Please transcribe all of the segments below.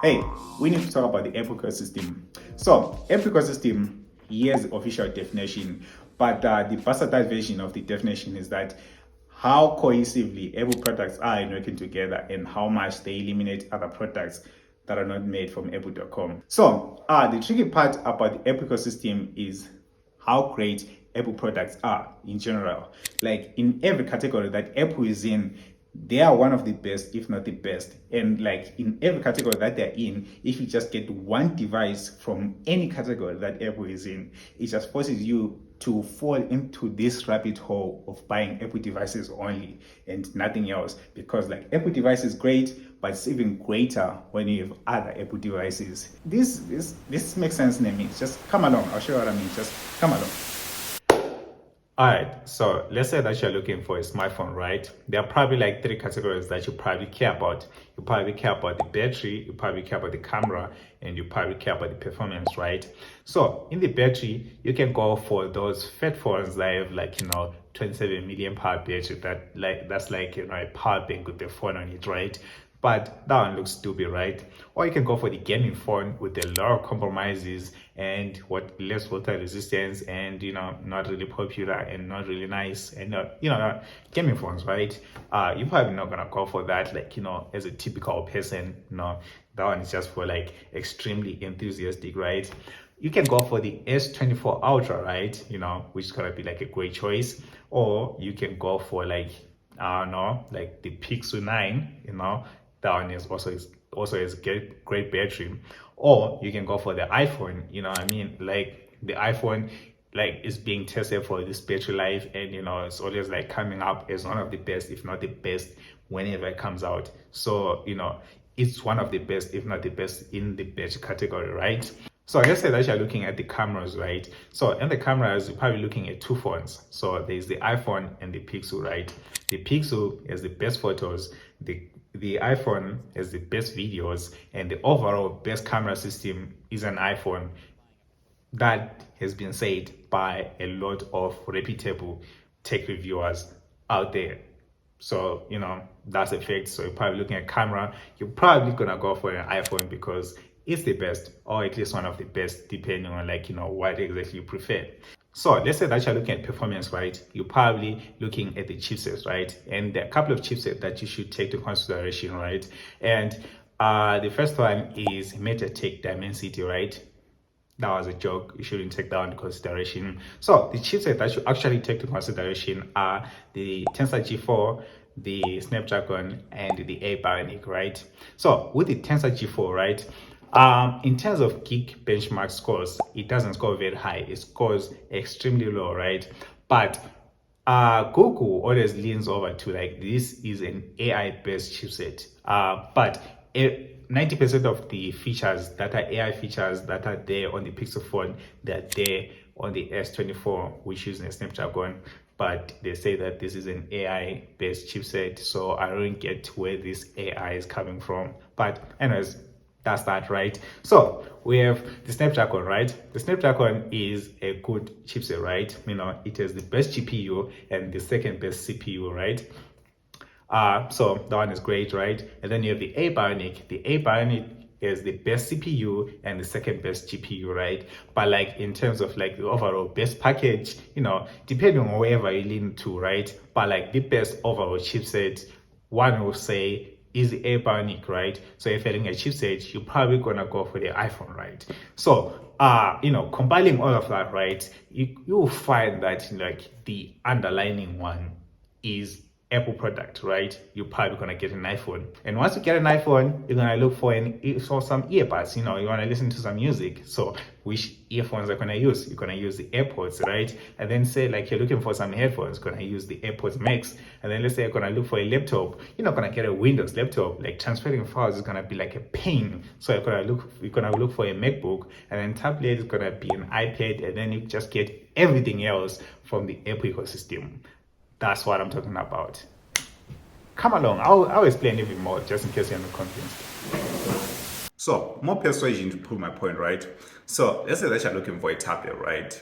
Hey, we need to talk about the Apple ecosystem. So, Apple ecosystem, here's the official definition, but the versatile version of the definition is that how cohesively Apple products are in working together and how much they eliminate other products that are not made from Apple.com. So, the tricky part about the Apple ecosystem is how great Apple products are in general. Like in every category that Apple is in, they are one of the best, if not the best. And like in every category that they're in, if you just get one device from any category that Apple is in, it just forces you to fall into this rabbit hole of buying Apple devices only and nothing else. Because like Apple device is great, but it's even greater when you have other Apple devices. This makes sense to me. Just come along. I'll show you what I mean. Just come along. All right, so let's say that you're looking for a smartphone, right? There are probably like three categories that you probably care about. You probably care about the battery, you probably care about the camera, and you probably care about the performance, right? So in the battery, you can go for those fat phones that have like, 27 million power battery that's like, a power bank with the phone on it, right? But that one looks stupid, right? Or you can go for the gaming phone with a lot of compromises and what less water resistance and not really popular and not really nice and gaming phones, right? You're probably not gonna go for that, like as a typical person. That one is just for like extremely enthusiastic, right? You can go for the S24 Ultra, right? Which is gonna be like a great choice, or you can go for like I don't know, like the Pixel 9, that one is also has great battery. Or you can go for the iPhone, like the iPhone like is being tested for this battery life, and it's always like coming up as one of the best, if not the best, whenever it comes out. So it's one of the best, if not the best, in the battery category, right? So let's say that you're looking at the cameras, right? So in the cameras, you're probably looking at two phones. So there's the iPhone and the Pixel, right? The Pixel has the best photos, the iPhone has the best videos, and the overall best camera system is an iPhone. That has been said by a lot of reputable tech reviewers out there. So, that's a fact. So you're probably looking at camera, you're probably gonna go for an iPhone because it's the best, or at least one of the best, depending on what exactly you prefer. So let's say that you're looking at performance, right? You're probably looking at the chipsets, right? And there are a couple of chipsets that you should take into consideration, right? And the first one is MediaTek Dimensity, right? That was a joke. You shouldn't take that into consideration. So the chipset that you actually take into consideration are the Tensor G4, the Snapdragon, and the A Bionic, right? So with the Tensor G4, right? In terms of Geek benchmark scores, it doesn't score very high. It scores extremely low, right? But Google always leans over to like this is an AI-based chipset. But 90% of the features that are AI features that are there on the Pixel phone, they're there on the S24, which is a Snapdragon. But they say that this is an AI-based chipset, so I don't get where this AI is coming from. But anyways, that's that, right? So we have the Snapdragon, right? The Snapdragon is a good chipset, right? It has the best GPU and the second best CPU, right? So that one is great, right? And then you have the A Bionic. The A Bionic is the best CPU and the second best GPU, right? But like in terms of like the overall best package, depending on wherever you lean to, right? But like the best overall chipset, one will say is the A Bionic, right? So if you're getting a chipset, you're probably gonna go for the iPhone, right? So compiling all of that, right, you will find that like the underlining one is Apple product, right? You're probably gonna get an iPhone, and once you get an iPhone, you're gonna look for some earbuds. You want to listen to some music. So which earphones are gonna use? You're gonna use the AirPods, right? And then say like you're looking for some headphones, gonna use the AirPods Max. And then let's say you're gonna look for a laptop. You're not gonna get a Windows laptop. Like transferring files is gonna be like a pain. So you're gonna look for a MacBook, and then tablet is gonna be an iPad, and then you just get everything else from the Apple ecosystem. That's what I'm talking about. Come along, I'll explain even more just in case you're not convinced. So, more persuasion to prove my point, right? So, let's say that you're looking for a tablet, right?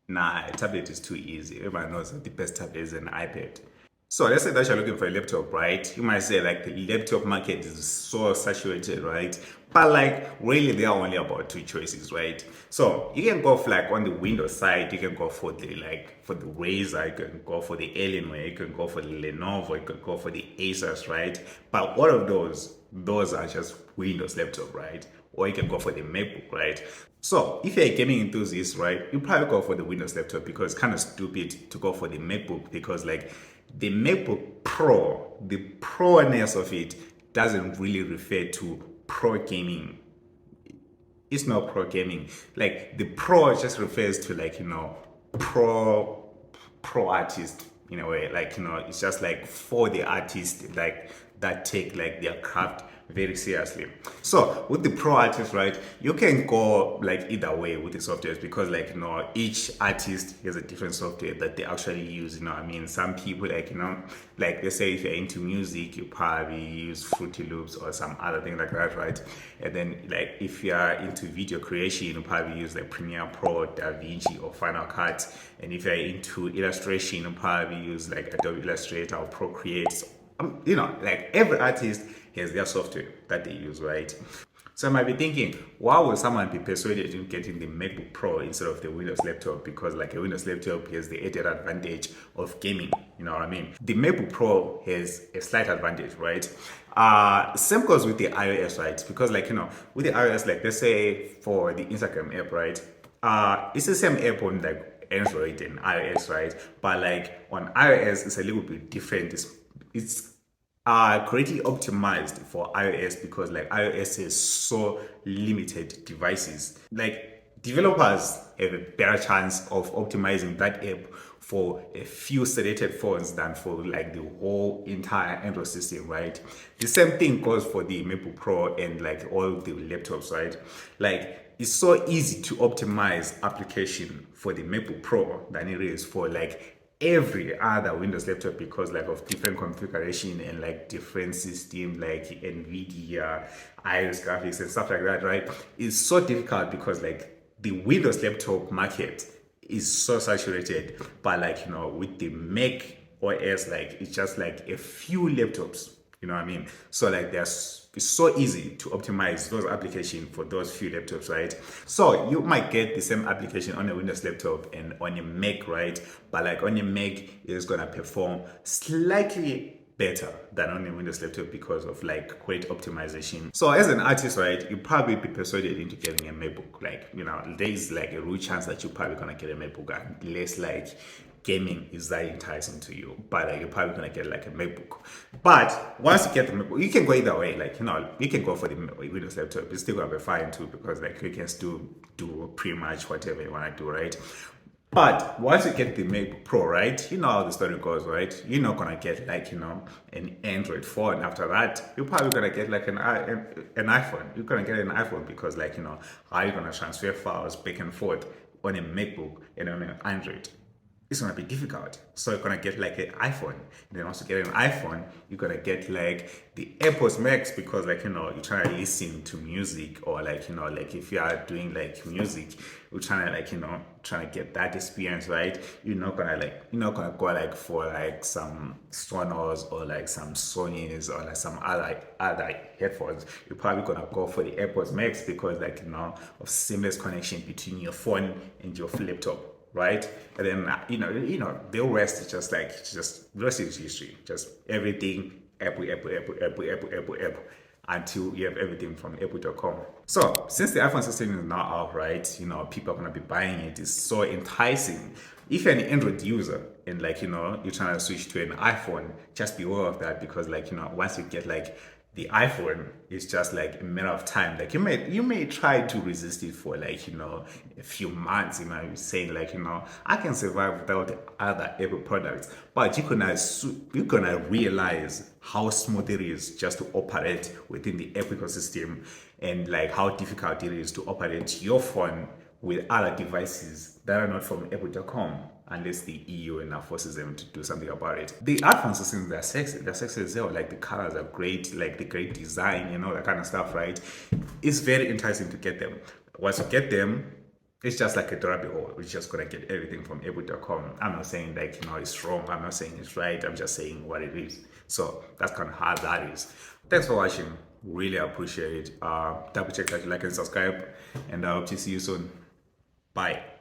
Nah, a tablet is too easy. Everybody knows that the best tablet is an iPad. So let's say that you're looking for a laptop, right? You might say like the laptop market is so saturated, right? But like really there are only about two choices, right? So you can go for like on the Windows side, you can go for the like for the Razer, you can go for the Alienware, you can go for the Lenovo, you can go for the Asus, right? But all of those are just Windows laptop, right? Or you can go for the MacBook, right? So if you're a gaming enthusiast, right, you probably go for the Windows laptop because it's kind of stupid to go for the MacBook because like the MacBook Pro, the pro-ness of it doesn't really refer to pro gaming. It's not pro gaming. Like the pro just refers to like, pro artist in a way. Like, it's just like for the artist like that take like their craft very seriously. So with the pro artist, right, you can go like either way with the softwares because like each artist has a different software that they actually use. I mean, some people like like let's say if you're into music, you probably use Fruity Loops or some other thing like that, right? And then like if you're into video creation, you probably use like Premiere Pro, DaVinci, or Final Cut. And if you're into illustration, you probably use like Adobe Illustrator or Procreate. Like every artist has their software that they use, right? So I might be thinking, why would someone be persuaded into getting the MacBook Pro instead of the Windows laptop? Because like a Windows laptop has the added advantage of gaming, you know what I mean? The MacBook Pro has a slight advantage, right? Same goes with the iOS, right? Because like, with the iOS, like let's say for the Instagram app, right? It's the same app on like Android and iOS, right? But like on iOS, it's a little bit different. It's greatly optimized for iOS because like iOS has so limited devices. Like developers have a better chance of optimizing that app for a few selected phones than for like the whole entire Android system, right? The same thing goes for the MacBook Pro and like all the laptops, right? Like it's so easy to optimize application for the MacBook Pro than it is for like every other Windows laptop because like of different configuration and like different system like NVIDIA, Iris graphics and stuff like that, right? It's so difficult because like the Windows laptop market is so saturated, but like with the Mac OS, like it's just like a few laptops, you know what I mean? So like it's so easy to optimize those applications for those few laptops, right? So you might get the same application on a Windows laptop and on a Mac, right? But like on a Mac, it's gonna perform slightly better than on a Windows laptop because of like great optimization. So as an artist, right, you probably be persuaded into getting a MacBook. Like, there's like a real chance that you're probably gonna get a MacBook unless like gaming is that enticing to you, but like, you're probably gonna get like a MacBook. But once you get the MacBook, you can go either way. Like you can go for the Windows laptop. It's still gonna be fine too because like you can still do pretty much whatever you wanna do, right? But once you get the MacBook Pro, right, you know how the story goes, right? You're not gonna get like an Android phone. After that, you're probably gonna get like an iPhone. You're gonna get an iPhone because like how you gonna transfer files back and forth on a MacBook and on an Android. It's gonna be difficult. So you're gonna get like an iPhone. And then once you get an iPhone, you're gonna get like the AirPods Max because like you're trying to listen to music or like like if you are doing like music, you're trying to like trying to get that experience, right? You're not gonna go like for like some Sonos or like some Sony's or like some other headphones. You're probably gonna go for the AirPods Max because like of seamless connection between your phone and your laptop, right? And then the rest is just like the rest is history. Just everything Apple until you have everything from Apple.com. So since the iPhone system is now out, right? People are gonna be buying it. It's so enticing. If you're an Android user and like you're trying to switch to an iPhone, just be aware of that because like once you get like the iPhone, is just like a matter of time. Like you may try to resist it for like a few months. You're saying like I can survive without other Apple products, but you're gonna realize how smooth it is just to operate within the Apple ecosystem and like how difficult it is to operate your phone with other devices that are not from Apple.com unless the EU now forces them to do something about it. The iPhone systems, they're sexy as hell. Like the colors are great, like the great design, that kind of stuff, right? It's very enticing to get them. Once you get them, it's just like a rabbit hole. We're just gonna get everything from able.com. I'm not saying like it's wrong. I'm not saying it's right. I'm just saying what it is. So that's kind of how that is. Thanks for watching. Really appreciate it. Double check that you like and subscribe, and I hope to see you soon. Bye.